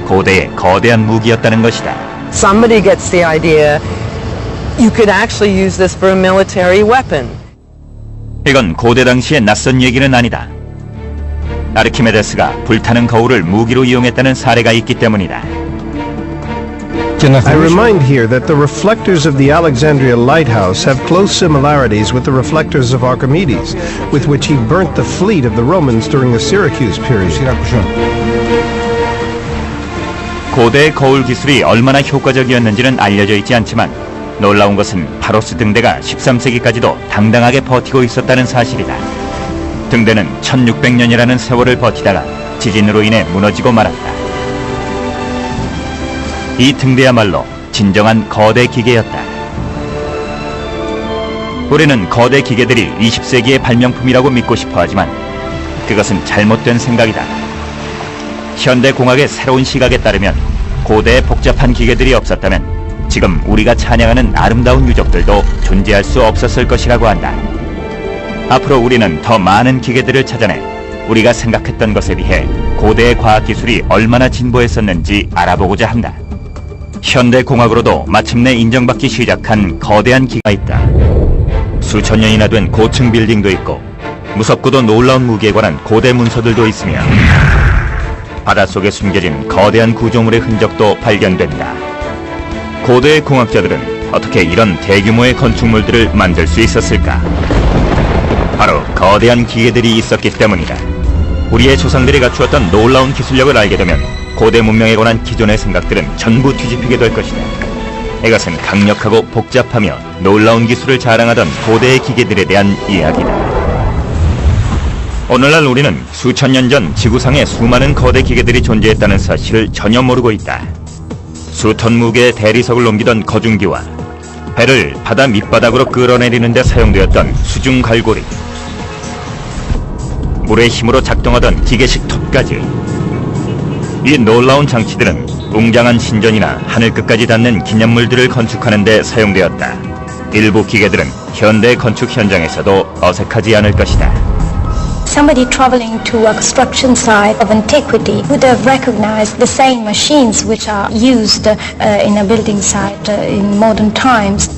고대의 거대한 무기였다는 것이다. Somebody gets the idea you could actually use this for a military weapon. 이건 고대 당시의 낯선 얘기는 아니다. 아르키메데스가 불타는 거울을 무기로 이용했다는 사례가 있기 때문이다. I remind here that the reflectors of the Alexandria lighthouse have close similarities with the reflectors of Archimedes, with which he burnt the fleet of the Romans during the Syracuse period. 고대의 거울 기술이 얼마나 효과적이었는지는 알려져 있지 않지만 놀라운 것은 파로스 등대가 13세기까지도 당당하게 버티고 있었다는 사실이다. 등대는 1600년이라는 세월을 버티다가 지진으로 인해 무너지고 말았다. 이 등대야말로 진정한 거대 기계였다. 우리는 거대 기계들이 20세기의 발명품이라고 믿고 싶어 하지만 그것은 잘못된 생각이다. 현대공학의 새로운 시각에 따르면 고대의 복잡한 기계들이 없었다면 지금 우리가 찬양하는 아름다운 유적들도 존재할 수 없었을 것이라고 한다. 앞으로 우리는 더 많은 기계들을 찾아내 우리가 생각했던 것에 비해 고대의 과학기술이 얼마나 진보했었는지 알아보고자 한다. 현대공학으로도 마침내 인정받기 시작한 거대한 기계가 있다. 수천 년이나 된 고층 빌딩도 있고 무섭고도 놀라운 무기에 관한 고대 문서들도 있으며 바닷속에 숨겨진 거대한 구조물의 흔적도 발견된다. 고대의 공학자들은 어떻게 이런 대규모의 건축물들을 만들 수 있었을까? 바로 거대한 기계들이 있었기 때문이다. 우리의 조상들이 갖추었던 놀라운 기술력을 알게 되면 고대 문명에 관한 기존의 생각들은 전부 뒤집히게 될 것이다. 이것은 강력하고 복잡하며 놀라운 기술을 자랑하던 고대의 기계들에 대한 이야기다. 오늘날 우리는 수천 년 전 지구상에 수많은 거대 기계들이 존재했다는 사실을 전혀 모르고 있다. 수톤 무게의 대리석을 옮기던 거중기와 배를 바다 밑바닥으로 끌어내리는 데 사용되었던 수중 갈고리, 물의 힘으로 작동하던 기계식 톱까지, 이 놀라운 장치들은 웅장한 신전이나 하늘 끝까지 닿는 기념물들을 건축하는 데 사용되었다. 일부 기계들은 현대 건축 현장에서도 어색하지 않을 것이다. Somebody traveling to a construction site of antiquity would have recognized the same machines which are used in a building site in modern times.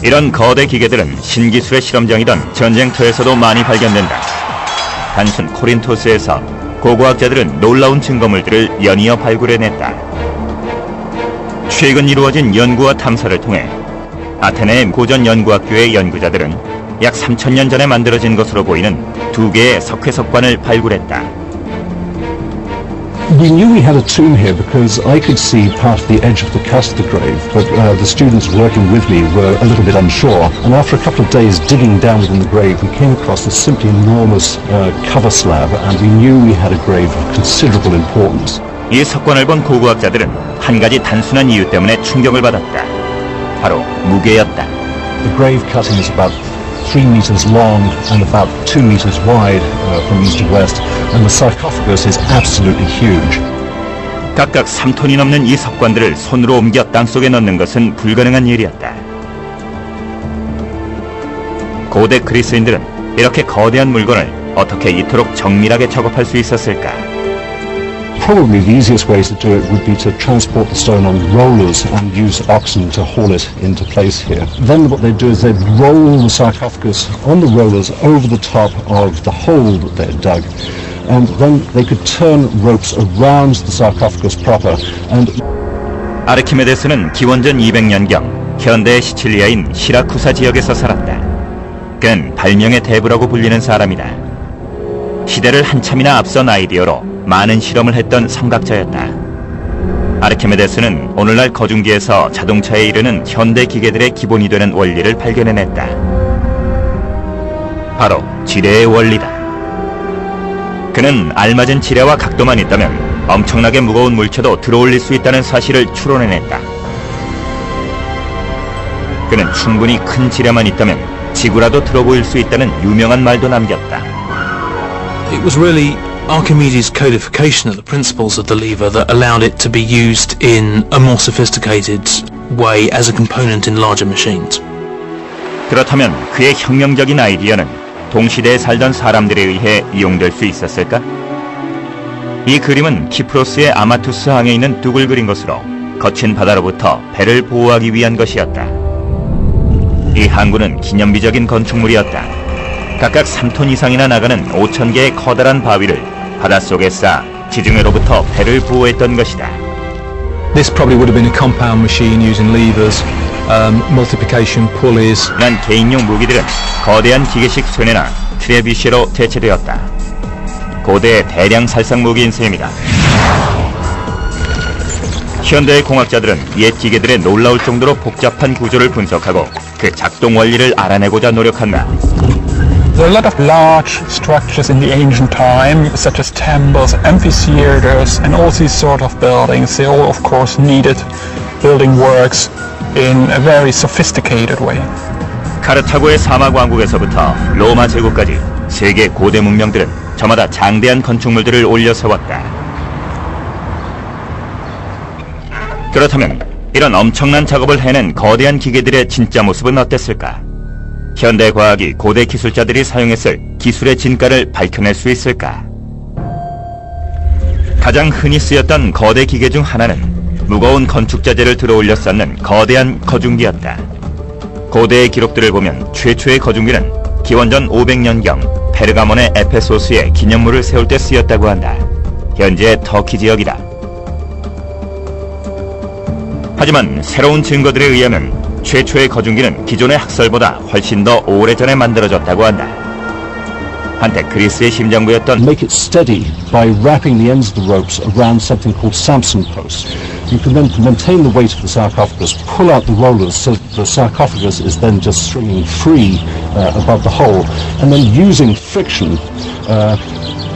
이런 거대 기계들은 신기술의 실험장이던 전쟁터에서도 많이 발견된다. 단순 코린토스에서 고고학자들은 놀라운 증거물들을 연이어 발굴해냈다. 최근 이루어진 연구와 탐사를 통해 아테네 고전 연구학교의 연구자들은 약 3000년 전에 만들어진 것으로 보이는 2개의 석회석관을 발굴했다. We knew we had a tomb here because I could see part of the edge of the cut of the grave, but the students working with me were a little bit unsure. And after a couple of days digging down within the grave, we came across this simply enormous cover slab, and we knew we had a grave of considerable importance. 이 석관을 본 고고학자들은 한 가지 단순한 이유 때문에 충격을 받았다. 바로 무게였다. The grave cutting is about 3 meters long and about 2 meters wide from east to west, and the sarcophagus is absolutely huge. 각각 3톤이 넘는 이 석관들을 손으로 옮겨 땅속에 넣는 것은 불가능한 일이었다. 고대 그리스인들은 이렇게 거대한 물건을 어떻게 이토록 정밀하게 작업할 수 있었을까? Probably the easiest way to do it would be to transport the stone on rollers and use oxen to haul it into place here. Then what they'd do is they'd roll the sarcophagus on the rollers over the top of the hole that they'd dug, and then they could turn ropes around the sarcophagus proper. And 아르키메데스는 기원전 200년경 현대의 시칠리아인 시라쿠사 지역에서 살았다. 그는 발명의 대부라고 불리는 사람이다. 시대를 한참이나 앞선 아이디어로 많은 실험을 했던 성각자였다. 아르키메데스는 오늘날 거중기에서 자동차에 이르는 현대 기계들의 기본이 되는 원리를 발견해냈다. 바로 지뢰의 원리다. 그는 알맞은 지뢰와 각도만 있다면 엄청나게 무거운 물체도 들어올릴 수 있다는 사실을 추론해냈다. 그는 충분히 큰 지뢰만 있다면 지구라도 들어보일 수 있다는 유명한 말도 남겼다. It was really Archimedes' codification of the principles of the lever that allowed it to be used in a more sophisticated way as a component in larger machines. 그렇다면 그의 혁명적인 아이디어는 동시대에 살던 사람들에 의해 이용될 수 있었을까? 이 그림은 키프로스의 아마투스 항에 있는 둑을 그린 것으로 거친 바다로부터 배를 보호하기 위한 것이었다. 이 항구는 기념비적인 건축물이었다. 각각 3톤 이상이나 나가는 5000개의 커다란 바위를 바닷속에 쌓아 지중해로부터 배를 보호했던 것이다. This probably would have been a compound machine using levers, multiplication pulleys. 난 개인용 무기들은 거대한 기계식 쇠뇌나 트레비쉐로 대체되었다. 고대의 대량 살상 무기인 셈이다. 현대의 공학자들은 옛 기계들의 놀라울 정도로 복잡한 구조를 분석하고 그 작동 원리를 알아내고자 노력한다. There are a lot of large structures in the ancient time, such as temples, amphitheaters, and all these sort of buildings. They all, of course, needed building works in a very sophisticated way. 카르타고의 사막 왕국에서부터 로마 제국까지 세계 고대 문명들은 저마다 장대한 건축물들을 올려 세웠다. 그렇다면 이런 엄청난 작업을 해낸 거대한 기계들의 진짜 모습은 어땠을까? 현대 과학이 고대 기술자들이 사용했을 기술의 진가를 밝혀낼 수 있을까? 가장 흔히 쓰였던 거대 기계 중 하나는 무거운 건축 자재를 들어올려 쌓는 거대한 거중기였다. 고대의 기록들을 보면 최초의 거중기는 기원전 500년경 페르가몬의 에페소스에 기념물을 세울 때 쓰였다고 한다. 현재 터키 지역이다. 하지만 새로운 증거들에 의하면 최초의 거중기는 기존의 학설보다 훨씬 더 오래전에 만들어졌다고 한다. 한때 그리스의 심장부였던 make it steady by wrapping the ends of the ropes around something called Samson posts. You can then maintain the weight of the sarcophagus, pull out the rollers so that the sarcophagus is then just swinging free above the hole, and then using friction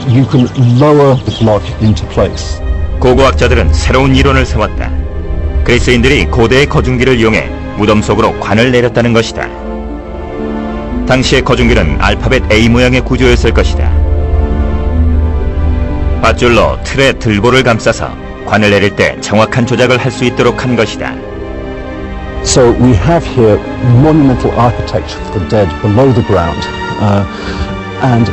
you can lower the block into place. 고고학자들은 새로운 이론을 세웠다. 그리스인들이 고대의 거중기를 이용해 무덤 속으로 관을 내렸다는 것이다. 당시의 거중기는 알파벳 A 모양의 구조였을 것이다. 밧줄로 틀에 들보를 감싸서 관을 내릴 때 정확한 조작을 할 수 있도록 한 것이다. So we have here monumental architecture for the dead below the ground, and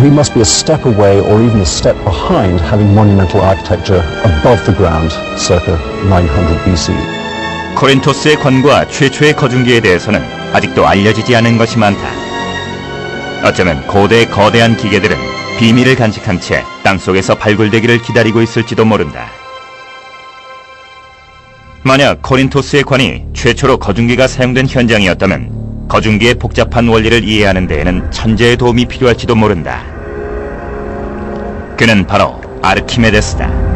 we must be a step away or even a step behind having monumental architecture above the ground circa 900 BC. 코린토스의 관과 최초의 거중기에 대해서는 아직도 알려지지 않은 것이 많다. 어쩌면 고대의 거대한 기계들은 비밀을 간직한 채 땅속에서 발굴되기를 기다리고 있을지도 모른다. 만약 코린토스의 관이 최초로 거중기가 사용된 현장이었다면 거중기의 복잡한 원리를 이해하는 데에는 천재의 도움이 필요할지도 모른다. 그는 바로 아르키메데스다.